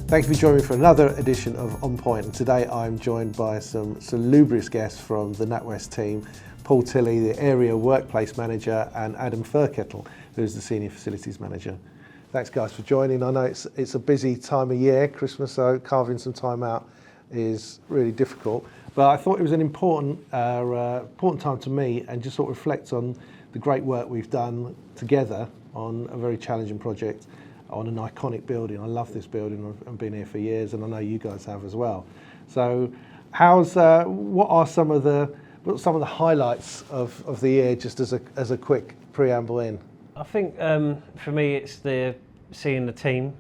Thank you for joining me for another edition of On Point. And today I'm joined by some salubrious guests from the NatWest team, Paul Tilley, the Area Workplace Manager, and Adam Furkettle, who's the Senior Facilities Manager. Thanks guys for joining. I know it's a busy time of year, Christmas, so carving some time out is really difficult. But I thought it was an important time to meet and just sort of reflect on the great work we've done together on a very challenging project on an iconic building. I love this building. I've been here for years, and I know you guys have as well. So, what are some of the highlights of the year, just as a quick preamble in? I think for me, it's seeing the team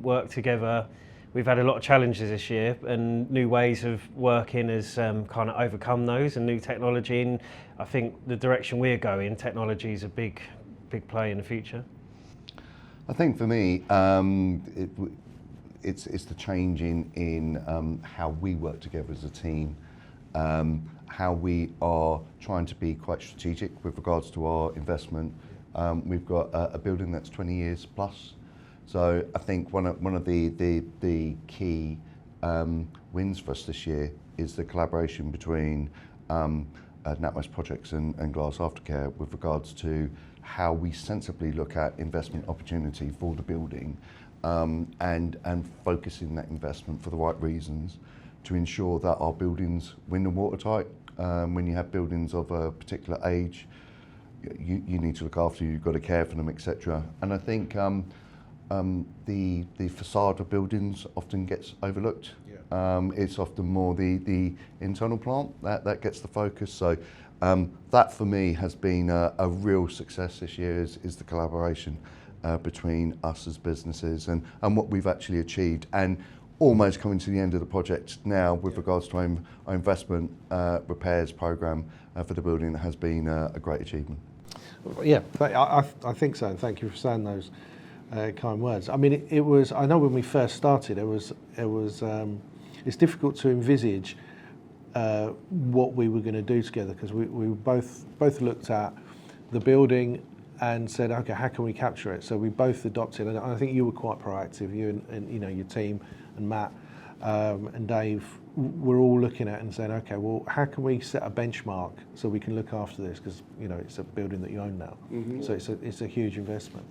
work together. We've had a lot of challenges this year, and new ways of working has kind of overcome those, and new technology. And I think the direction we're going, technology is a big play in the future. I think for me, it's the change in how we work together as a team, how we are trying to be quite strategic with regards to our investment. We've got a building that's 20 years plus, so I think one of the key wins for us this year is the collaboration between NatWest Projects and Glass Aftercare with regards to how we sensibly look at investment opportunity for the building, and focusing that investment for the right reasons to ensure that our buildings wind and watertight. When you have buildings of a particular age, you need to look after, you've got to care for them, etc. And I think the facade of buildings often gets overlooked. It's often more the internal plant that gets the focus. So that for me has been a real success this year, is the collaboration between us as businesses and what we've actually achieved, and almost coming to the end of the project now with regards to our investment repairs programme for the building. That has been a great achievement. Yeah, I think so, and thank you for saying those kind words. I mean, it was. I know when we first started, it's difficult to envisage what we were going to do together, because we both looked at the building and said, okay, how can we capture it? So we both adopted, and I think you were quite proactive. You and your team and Matt and Dave were all looking at it and saying, okay, well, how can we set a benchmark so we can look after this? Because it's a building that you own now, so it's a huge investment.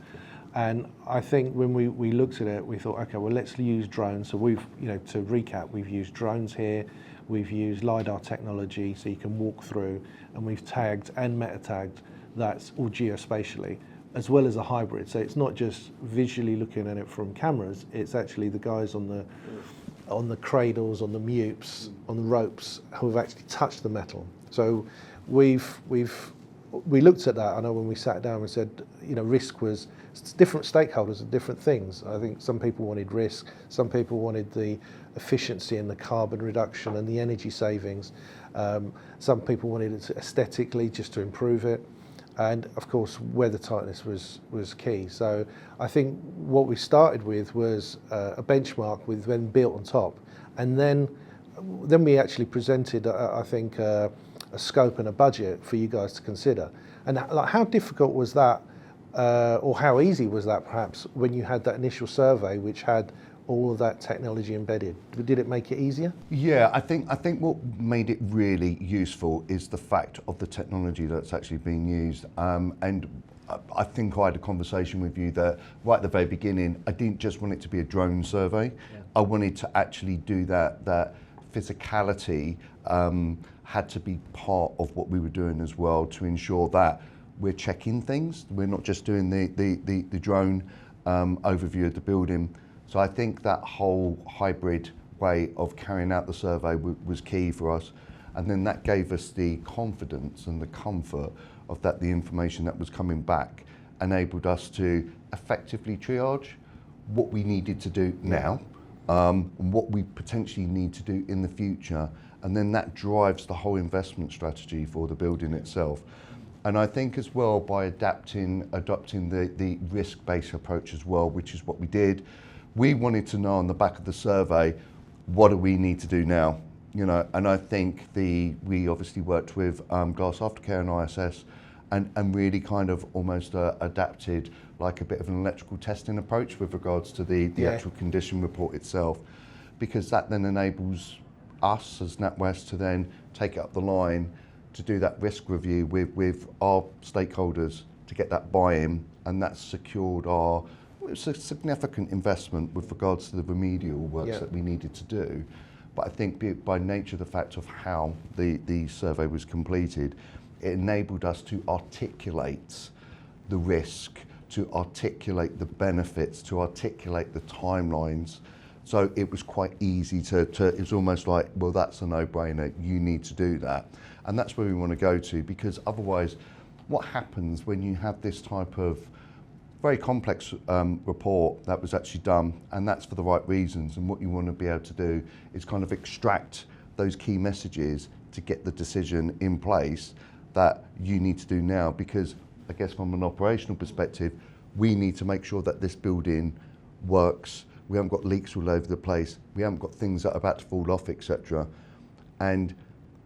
And I think when we looked at it, we thought, okay, well, let's use drones. So we've, to recap, we've used drones here, we've used LiDAR technology, so you can walk through, and we've tagged and meta-tagged that's all geospatially, as well as a hybrid. So it's not just visually looking at it from cameras, it's actually the guys on the cradles, on the mutes, on the ropes, who have actually touched the metal. So we looked at that. I know when we sat down, we said, risk was, different stakeholders and different things. I think some people wanted risk, some people wanted the efficiency and the carbon reduction and the energy savings. Some people wanted it aesthetically, just to improve it. And of course, weather tightness was key. So I think what we started with was a benchmark with then built on top. And then we actually presented, I think, a scope and a budget for you guys to consider. And how difficult was that, or how easy was that perhaps, when you had that initial survey which had all of that technology embedded? Did it make it easier? Yeah, I think what made it really useful is the fact of the technology that's actually being used. And I think I had a conversation with you that right at the very beginning, I didn't just want it to be a drone survey. Yeah. I wanted to actually do that physicality had to be part of what we were doing as well, to ensure that we're checking things. We're not just doing the drone overview of the building. So I think that whole hybrid way of carrying out the survey was key for us. And then that gave us the confidence and the comfort of that the information that was coming back enabled us to effectively triage what we needed to do now, and what we potentially need to do in the future. And then that drives the whole investment strategy for the building itself. And I think as well, by adopting the risk-based approach as well, which is what we did, we wanted to know on the back of the survey, what do we need to do now? And I think we obviously worked with Glass Aftercare and ISS, and really kind of almost adapted like a bit of an electrical testing approach with regards to the actual condition report itself, because that then enables us as NatWest to then take it up the line to do that risk review with our stakeholders to get that buy-in, and that's secured it's a significant investment with regards to the remedial works that we needed to do. But I think by nature of the fact of how the survey was completed, it enabled us to articulate the risk, to articulate the benefits, to articulate the timelines. So it was quite easy it was almost like, well, that's a no-brainer, you need to do that. And that's where we want to go to, because otherwise, what happens when you have this type of very complex report that was actually done, and that's for the right reasons, and what you want to be able to do is kind of extract those key messages to get the decision in place that you need to do now, because I guess from an operational perspective, we need to make sure that this building works. We haven't got leaks all over the place. We haven't got things that are about to fall off, etc. And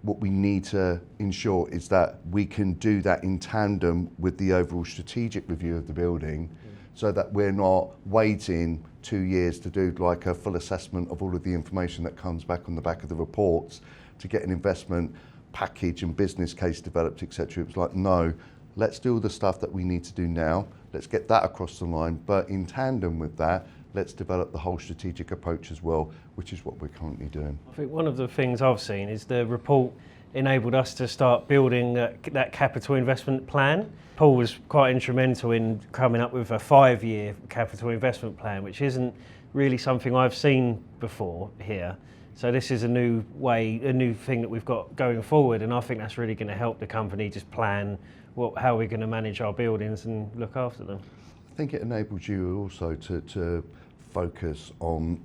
what we need to ensure is that we can do that in tandem with the overall strategic review of the building, so that we're not waiting 2 years to do like a full assessment of all of the information that comes back on the back of the reports to get an investment package and business case developed, etc. It was like, no, let's do all the stuff that we need to do now. Let's get that across the line. But in tandem with that, let's develop the whole strategic approach as well, which is what we're currently doing. I think one of the things I've seen is the report enabled us to start building that capital investment plan. Paul was quite instrumental in coming up with a 5-year capital investment plan, which isn't really something I've seen before here. So this is a new thing that we've got going forward, and I think that's really going to help the company just plan how we're going to manage our buildings and look after them. I think it enables you also to focus on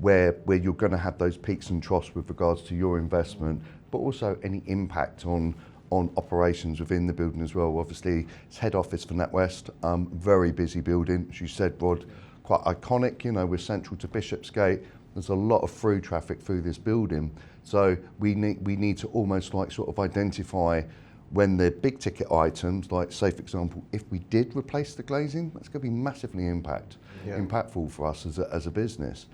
where you're going to have those peaks and troughs with regards to your investment, but also any impact on operations within the building as well. Obviously, it's head office for NatWest, very busy building, as you said, Rod, quite iconic. You know, we're central to Bishopsgate. There's a lot of through traffic through this building, so we need to almost like sort of identify when the big ticket items, like say for example, if we did replace the glazing, that's going to be massively impactful for us as a business.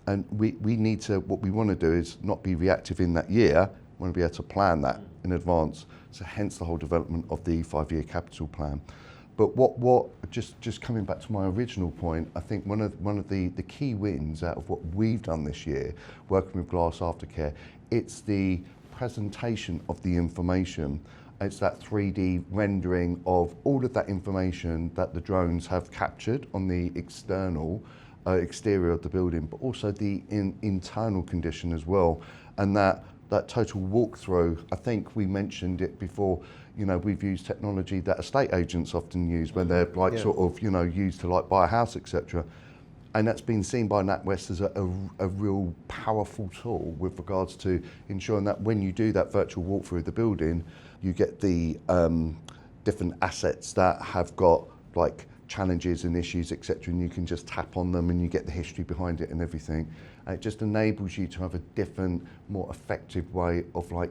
And we need to, what we want to do is not be reactive in that year, we want to be able to plan that in advance. So hence the whole development of the 5-year capital plan. But just coming back to my original point, I think one of the key wins out of what we've done this year, working with Glass Aftercare, it's the presentation of the information. It's that 3D rendering of all of that information that the drones have captured on the exterior of the building, but also the internal condition as well. And that total walkthrough, I think we mentioned it before, you know, we've used technology that estate agents often use when they're like sort of, you know, used to like buy a house, etc. And that's been seen by NatWest as a real powerful tool with regards to ensuring that when you do that virtual walkthrough of the building, you get the different assets that have got like challenges and issues, etc., and you can just tap on them and you get the history behind it and everything. And it just enables you to have a different, more effective way of like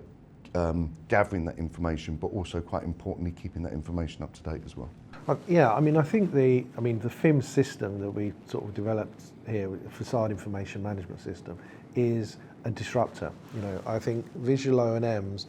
gathering that information, but also quite importantly keeping that information up to date as well. Yeah, I mean, I think the FIM system that we sort of developed here, the Facade Information Management System, is a disruptor. You know, I think visual O&Ms,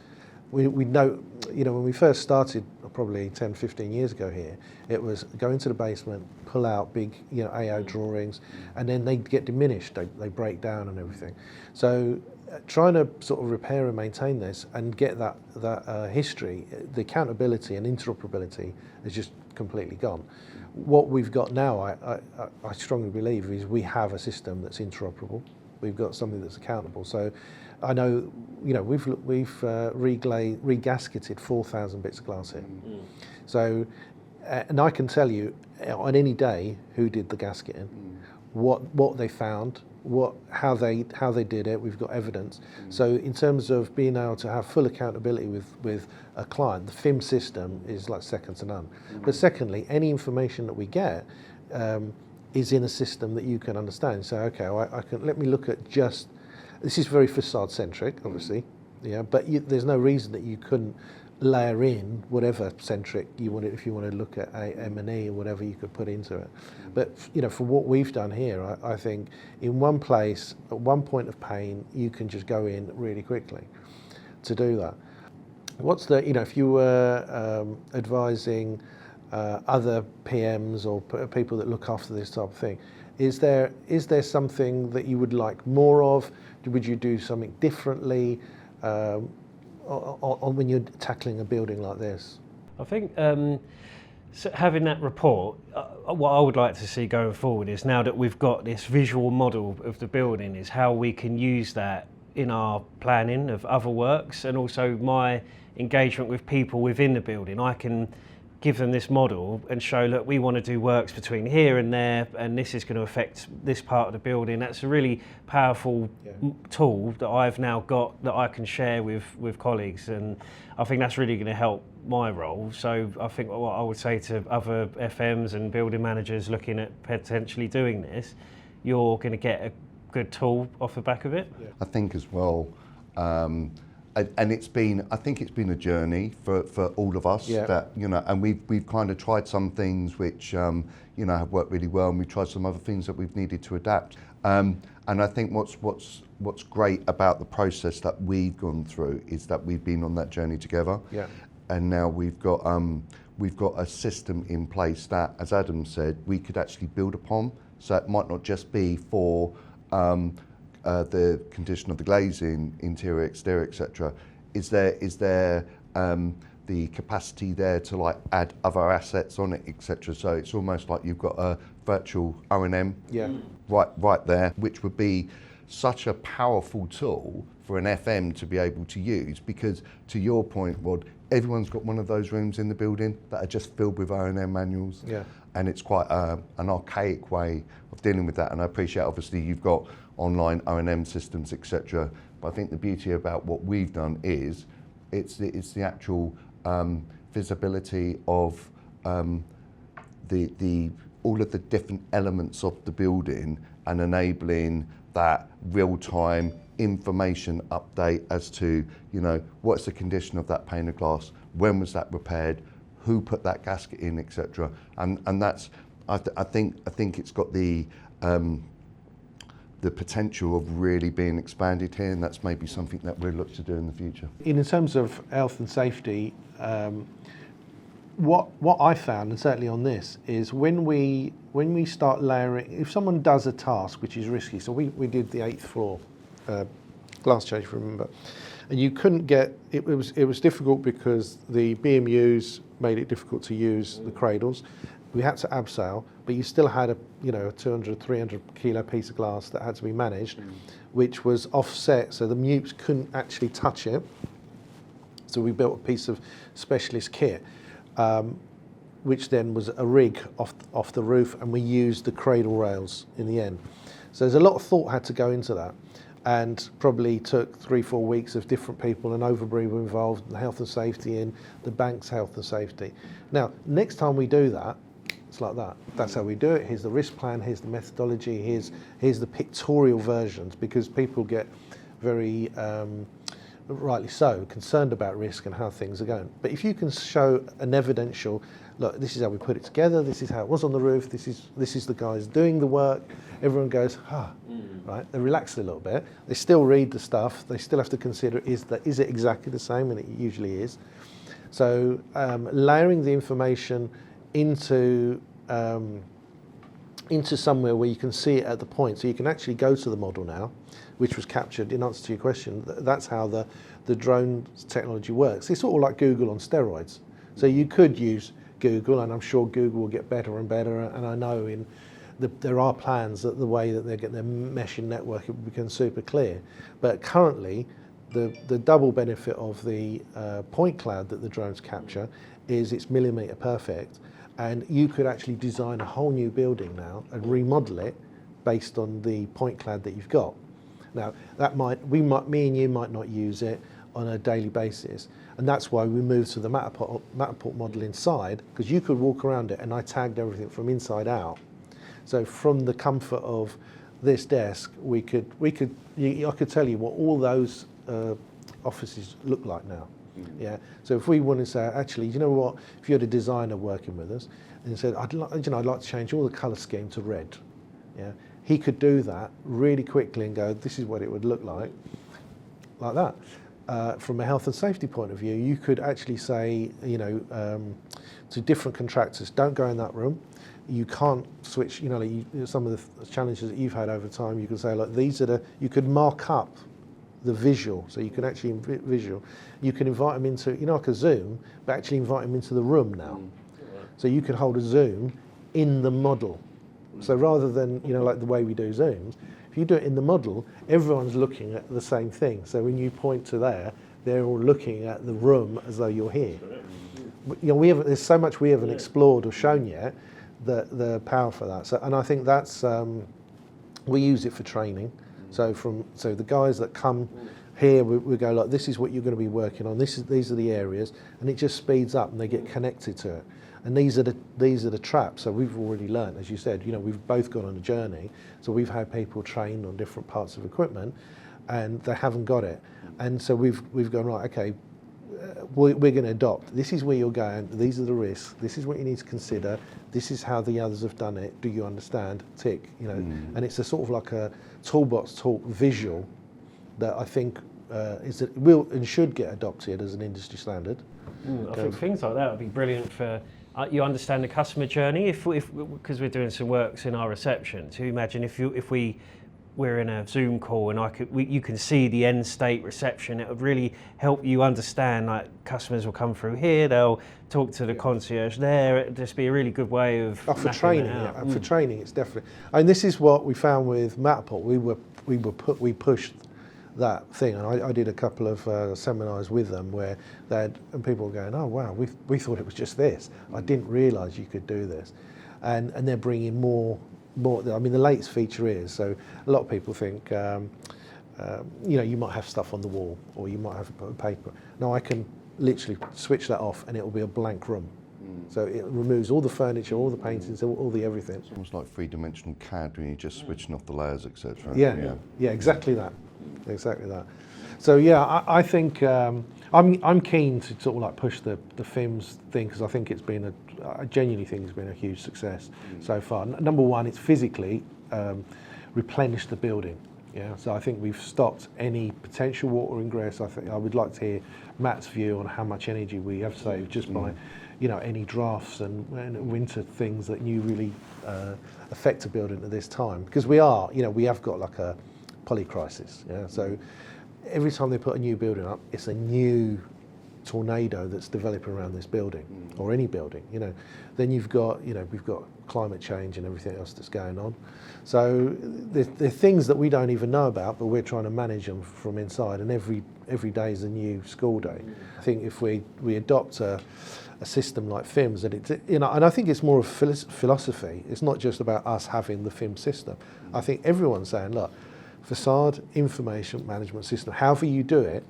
we know, you know, when we first started probably 10, 15 years ago here, it was go into the basement, pull out big, you know, AO drawings, and then they get diminished, they break down and everything. So trying to sort of repair and maintain this and get that history, the accountability and interoperability is just completely gone. What we've got now, I strongly believe, is we have a system that's interoperable. We've got something that's accountable. So I know, you know, we've regasketed 4,000 bits of glass here. So, and I can tell you on any day who did the gasketing, what they found, how they did it. We've got evidence. So in terms of being able to have full accountability with a client, the FIM system is like second to none. But secondly, any information that we get is in a system that you can understand. So okay, let me look at this is very facade centric, obviously, yeah. But there's no reason that you couldn't layer in whatever centric you want, if you want to look at M&E or whatever you could put into it. But for what we've done here, I think in one place at one point of pain you can just go in really quickly to do that. What's the if you were advising other PMs or people that look after this type of thing, is there something that you would like more of? Would you do something differently when you're tackling a building like this? I think so having that report, what I would like to see going forward is, now that we've got this visual model of the building, is how we can use that in our planning of other works, and also my engagement with people within the building. I can give them this model and show, look, we want to do works between here and there, and this is going to affect this part of the building. That's a really powerful tool that I've now got that I can share with colleagues, and I think that's really going to help my role. So I think what I would say to other FMs and building managers looking at potentially doing this, you're going to get a good tool off the back of it. I think as well, and I think it's been a journey for all of us, that and we've kind of tried some things which have worked really well, and we've tried some other things that we've needed to adapt. And I think what's great about the process that we've gone through is that we've been on that journey together. Yeah. And now we've got a system in place that, as Adam said, we could actually build upon. So it might not just be for the condition of the glazing, interior, exterior, etc. Is there the capacity there to add other assets on it, etc.? So it's almost like you've got a virtual O&M right there, which would be such a powerful tool for an FM to be able to use, because to your point, Rod, everyone's got one of those rooms in the building that are just filled with O&M manuals. Yeah. And it's quite an archaic way of dealing with that. And I appreciate, obviously, you've got online O&M systems, etc. But I think the beauty about what we've done is it's the actual visibility of the all of the different elements of the building, and enabling that real-time information update as to what's the condition of that pane of glass, when was that repaired, who put that gasket in, etc. And that's I think it's got the potential of really being expanded here, and that's maybe something that we'll look to do in the future. In terms of health and safety, what I found, and certainly on this, is when we start layering, if someone does a task which is risky, so we did the 8th floor glass change, if you remember, and you couldn't get, it was difficult because the BMUs made it difficult to use the cradles. We had to abseil, but you still had a 200, 300 kilo piece of glass that had to be managed, which was offset, so the mutes couldn't actually touch it. So we built a piece of specialist kit, which then was a rig off the roof, and we used the cradle rails in the end. So there's a lot of thought had to go into that, and probably took 3-4 weeks of different people, and Overbury were involved, and health and safety, and the bank's health and safety. Now, next time we do that, it's like that. That's how we do it. Here's the risk plan, here's the methodology, here's the pictorial versions, because people get very, rightly so, concerned about risk and how things are going. But if you can show an evidential, look, this is how we put it together, this is how it was on the roof, this is the guys doing the work, everyone goes, right? They relax a little bit. They still read the stuff. They still have to consider, is it exactly the same? And it usually is. So layering the information into somewhere where you can see it at the point, so you can actually go to the model now, which was captured in answer to your question. That's how the drone technology works. It's sort of like Google on steroids. So you could use Google, and I'm sure Google will get better and better, and I know there are plans that the way that they get their meshing network, it will become super clear. But currently, the double benefit of the point cloud that the drones capture is it's millimetre perfect, and you could actually design a whole new building now and remodel it based on the point cloud that you've got. Now, me and you might not use it on a daily basis, and that's why we moved to the Matterport model inside, because you could walk around it, and I tagged everything from inside out. So from the comfort of this desk, I could tell you what all those offices look like now. Yeah. So if we want to say, actually, you know what? If you had a designer working with us and he said, I'd like to change all the colour scheme to red. Yeah. He could do that really quickly and go, this is what it would look like that. From a health and safety point of view, you could actually say, to different contractors, don't go in that room. You can't switch, some of the challenges that you've had over time, you can say, look, you could mark up the visual, so you can actually visual. You can invite them into, like a Zoom, but actually invite them into the room now. So you could hold a Zoom in the model. So rather than, like the way we do Zooms, if you do it in the model, everyone's looking at the same thing. So when you point to there, they're all looking at the room as though you're here. There's so much we haven't explored or shown yet, the power for that. So, and I think that's, we use it for training. So the guys that come here, we go like, this is what you're going to be working on. These are the areas, and it just speeds up, and they get connected to it. And these are the traps. So we've already learned, as you said, we've both gone on a journey. So we've had people trained on different parts of equipment, and they haven't got it. And so we've gone, right, okay, we're going to adopt. This is where you're going. These are the risks. This is what you need to consider. This is how the others have done it. Do you understand? Tick. And it's a sort of like a toolbox talk visual that I think will and should get adopted as an industry standard. I think things like that would be brilliant for. You understand the customer journey if because we're doing some works in our reception. To imagine if we're in a Zoom call and you can see the end state reception, it would really help you understand. Like customers will come through here, they'll talk to the concierge there. It'd just be a really good way of for training. Out. For training, it's definitely. And this is what we found with Matterport. We pushed that thing, and I did a couple of seminars with them where and people were going, oh wow, we thought it was just this. I didn't realise you could do this, and they're bringing more. I mean, the latest feature is, so a lot of people think, you might have stuff on the wall or you might have paper. No, I can literally switch that off and it will be a blank room. So it removes all the furniture, all the paintings, all the everything. It's almost like three-dimensional CAD when you're just switching off the layers, etc. Yeah, exactly that. So yeah, I think I'm keen to sort of like push the FIMS thing because I think I genuinely think it's been a huge success so far. Number one, it's physically replenished the building. Yeah, so I think we've stopped any potential water ingress. I would like to hear Matt's view on how much energy we have saved just by, any drafts and winter things that you really affect a building at this time. Because we have got like a polycrisis. Yeah, so every time they put a new building up, it's a new tornado that's developing around this building or any building. Then we've got climate change and everything else that's going on. So there are things that we don't even know about, but we're trying to manage them from inside. And every day is a new school day. I think if we adopt a system like FIMS, and and I think it's more of philosophy. It's not just about us having the FIMS system. I think everyone's saying, look, facade information management system, however you do it,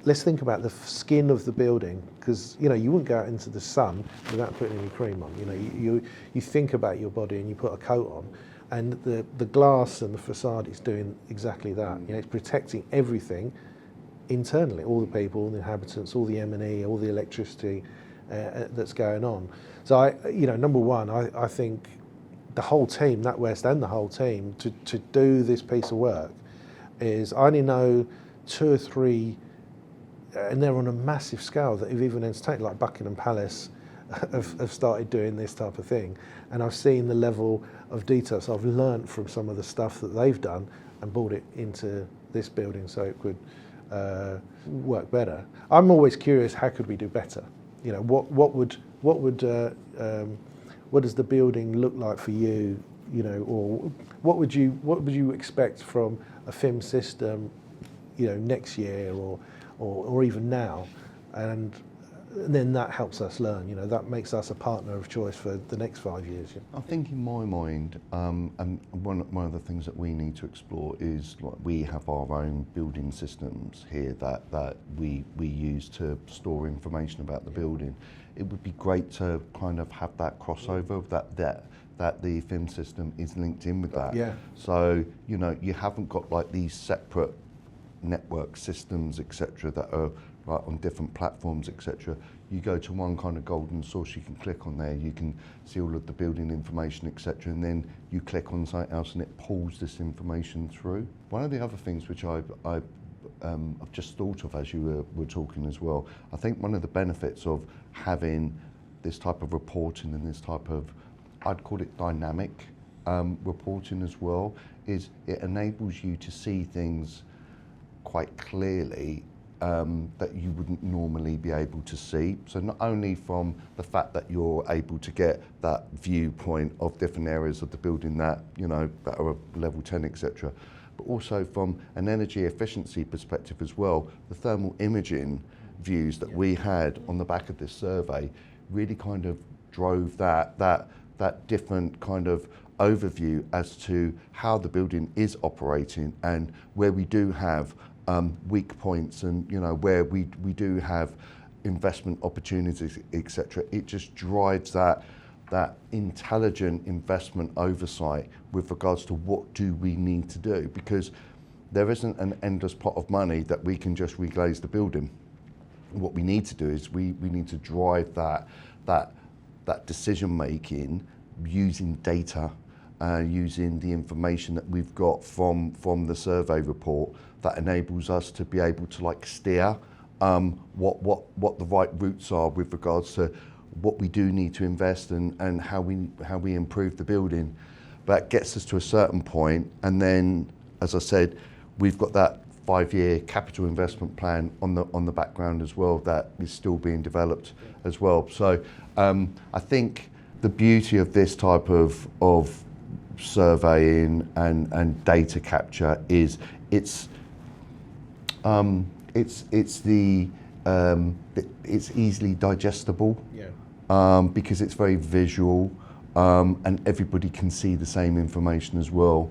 let's think about the skin of the building, because you wouldn't go out into the sun without putting any cream on. You think about your body and you put a coat on, and the glass and the facade is doing exactly that. It's protecting everything internally, all the people, all the inhabitants, all the M&E, all the electricity that's going on. So number one, I think the whole team, NatWest and the whole team, to do this piece of work is, I only know 2 or 3, and they're on a massive scale that have even entertained, like Buckingham Palace have started doing this type of thing. And I've seen the level of detail, so I've learnt from some of the stuff that they've done and brought it into this building so it could work better. I'm always curious, how could we do better? What does the building look like for you? Or what would you expect from a FIM system, next year or even now? And then that helps us learn. That makes us a partner of choice for the next 5 years. I think in my mind, and one of the things that we need to explore is, like, we have our own building systems here that we use to store information about the building. It would be great to kind of have that crossover, that the FIM system is linked in with that. Yeah. So you haven't got like these separate network systems, etc., that are right, on different platforms, etc. You go to one kind of golden source, you can click on there, you can see all of the building information, etc. And then you click on something else and it pulls this information through. One of the other things which I've just thought of as you were talking as well, I think one of the benefits of having this type of reporting and this type of, I'd call it dynamic reporting as well, is it enables you to see things quite clearly that you wouldn't normally be able to see. So not only from the fact that you're able to get that viewpoint of different areas of the building that, you know, that are level 10, etc., but also from an energy efficiency perspective as well. The thermal imaging views that we had on the back of this survey really kind of drove that different kind of overview as to how the building is operating and where we do have weak points and, you know, where we do have investment opportunities, etc. It just drives that intelligent investment oversight with regards to what do we need to do, because there isn't an endless pot of money that we can just reglaze the building. What we need to do is we need to drive that decision making using data, using the information that we've got from the survey report that enables us to be able to like steer what the right routes are with regards to what we do need to invest and how we improve the building. That gets us to a certain point, and then, as I said, we've got that 5-year capital investment plan on the background as well that is still being developed as well. So I think the beauty of this type of surveying and data capture is it's easily digestible. Yeah. Because it's very visual, and everybody can see the same information as well.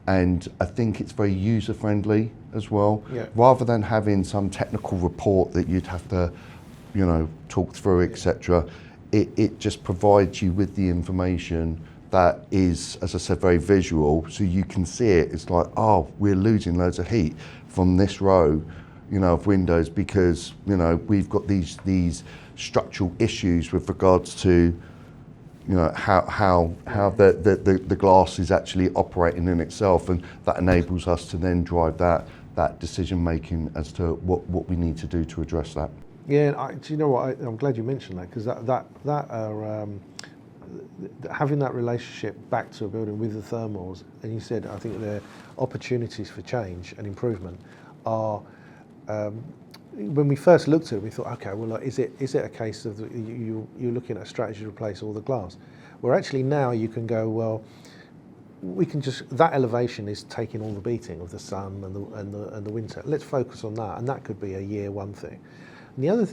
And I think it's very user-friendly as well. Yeah. Rather than having some technical report that you'd have to, you know, talk through, etc. It just provides you with the information that is, as I said, very visual, so you can see it. It's like, oh, we're losing loads of heat from this row, you know, of windows because, you know, we've got these structural issues with regards to, you know, how the glass is actually operating in itself, and that enables us to then drive that decision making as to what we need to do to address that. Yeah, do you know what? I'm glad you mentioned that, because having that relationship back to a building with the thermals, and you said, I think the opportunities for change and improvement are. When we first looked at it, we thought, okay, well, like, is it a case of you're looking at a strategy to replace all the glass? Where actually now you can go, well, we can just, that elevation is taking all the beating of the sun and the winter. Let's focus on that, and that could be a year one thing. And the other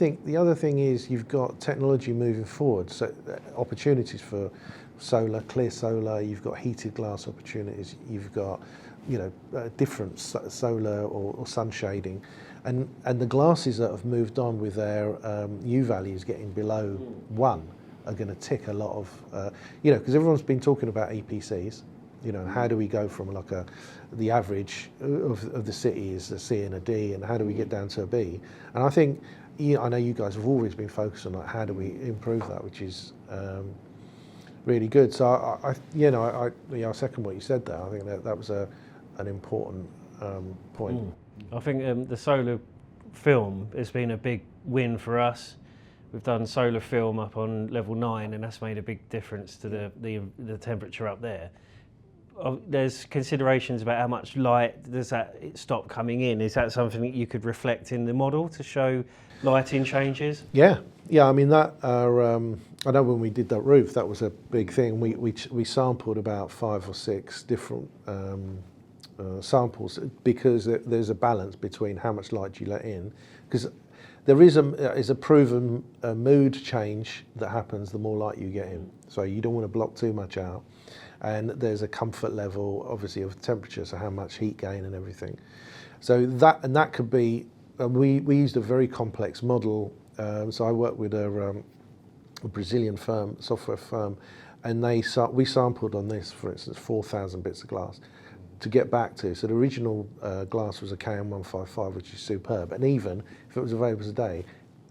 thing is you've got technology moving forward, so opportunities for solar, clear solar. You've got heated glass opportunities. You've got, you know, different solar or sun shading. And the glasses that have moved on with their U values getting below 1 are going to tick a lot of, you know, because everyone's been talking about EPCs, you know, how do we go from like the average of the city is a C and a D, and how do we get down to a B? And I think, I know you guys have always been focused on like how do we improve that, which is really good. So I second what you said there. I think that was an important point. I think the solar film has been a big win for us. We've done solar film up on level 9, and that's made a big difference to the temperature up there. There's considerations about how much light does that stop coming in. Is that something that you could reflect in the model to show lighting changes? Yeah. I mean that. I know when we did that roof, that was a big thing. We sampled about 5 or 6 different samples, because there's a balance between how much light you let in, because there is a proven mood change that happens the more light you get in. So you don't want to block too much out, and there's a comfort level, obviously, of temperature, so how much heat gain and everything. So that could be. We used a very complex model. So I worked with a Brazilian software firm, and we sampled on this, for instance, 4,000 bits of glass. to get back to. So the original glass was a KM155, which is superb. And even if it was available today,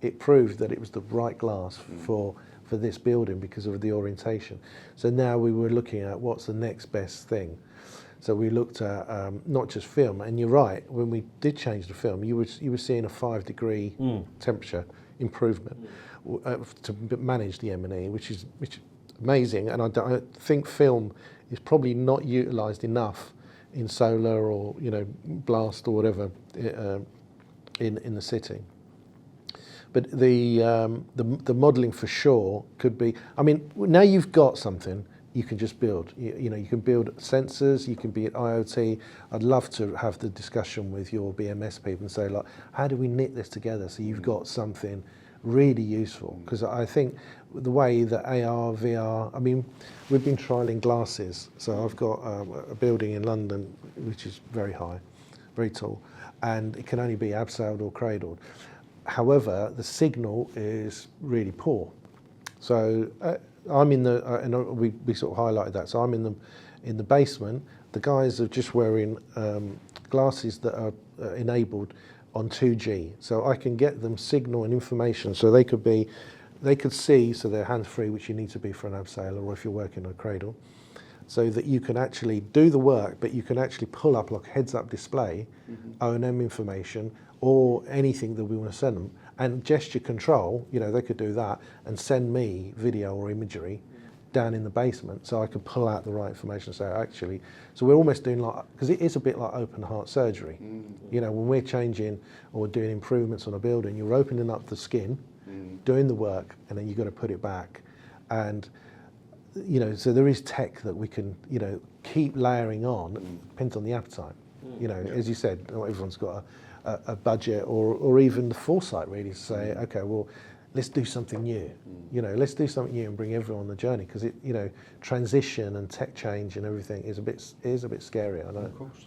it proved that it was the right glass for this building because of the orientation. So now we were looking at what's the next best thing. So we looked at not just film, and you're right, when we did change the film, you were seeing a 5-degree temperature improvement to manage the M&E, which is amazing. And I think film is probably not utilised enough in solar or blast or whatever in the city. But the modelling for sure could be. I mean, now you've got something, you can just build. You can build sensors. You can be at IoT. I'd love to have the discussion with your BMS people and say, like, how do we knit this together so you've got something really useful? Because I think the way that AR, VR. I mean, we've been trialling glasses. So I've got a building in London which is very high, very tall, and it can only be abseiled or cradled. However, the signal is really poor. So I'm in the, and we sort of highlighted that. So I'm in the basement. The guys are just wearing glasses that are enabled on 2G. So I can get them signal and information. So they could see, so they're hands-free, which you need to be for an abseiler or if you're working on a cradle, so that you can actually do the work, but you can actually pull up like heads-up display, O&M information, or anything that we want to send them, and gesture control. They could do that and send me video or imagery down in the basement, so I could pull out the right information. So actually, so we're almost doing like, because it is a bit like open heart surgery. When we're changing or doing improvements on a building, you're opening up the skin, doing the work, and then you've got to put it back. And so there is tech that we can keep layering on. Depends on the appetite. As you said, not everyone's got a budget or even the foresight really to say, okay, well, let's do something new. Let's do something new and bring everyone on the journey, because transition and tech change and everything is a bit scary. I know. Of course.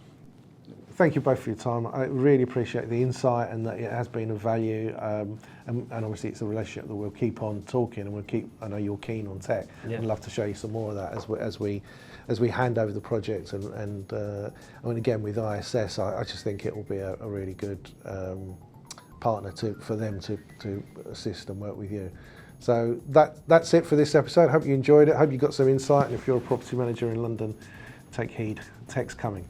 Thank you both for your time. I really appreciate the insight and that it has been of value. And obviously it's a relationship that we'll keep on talking, and I know you're keen on tech. Yeah. I'd love to show you some more of that as we hand over the project. And I mean, again, with ISS, I just think it will be a really good partner for them to assist and work with you. So that's it for this episode. Hope you enjoyed it. Hope you got some insight. And if you're a property manager in London, take heed. Tech's coming.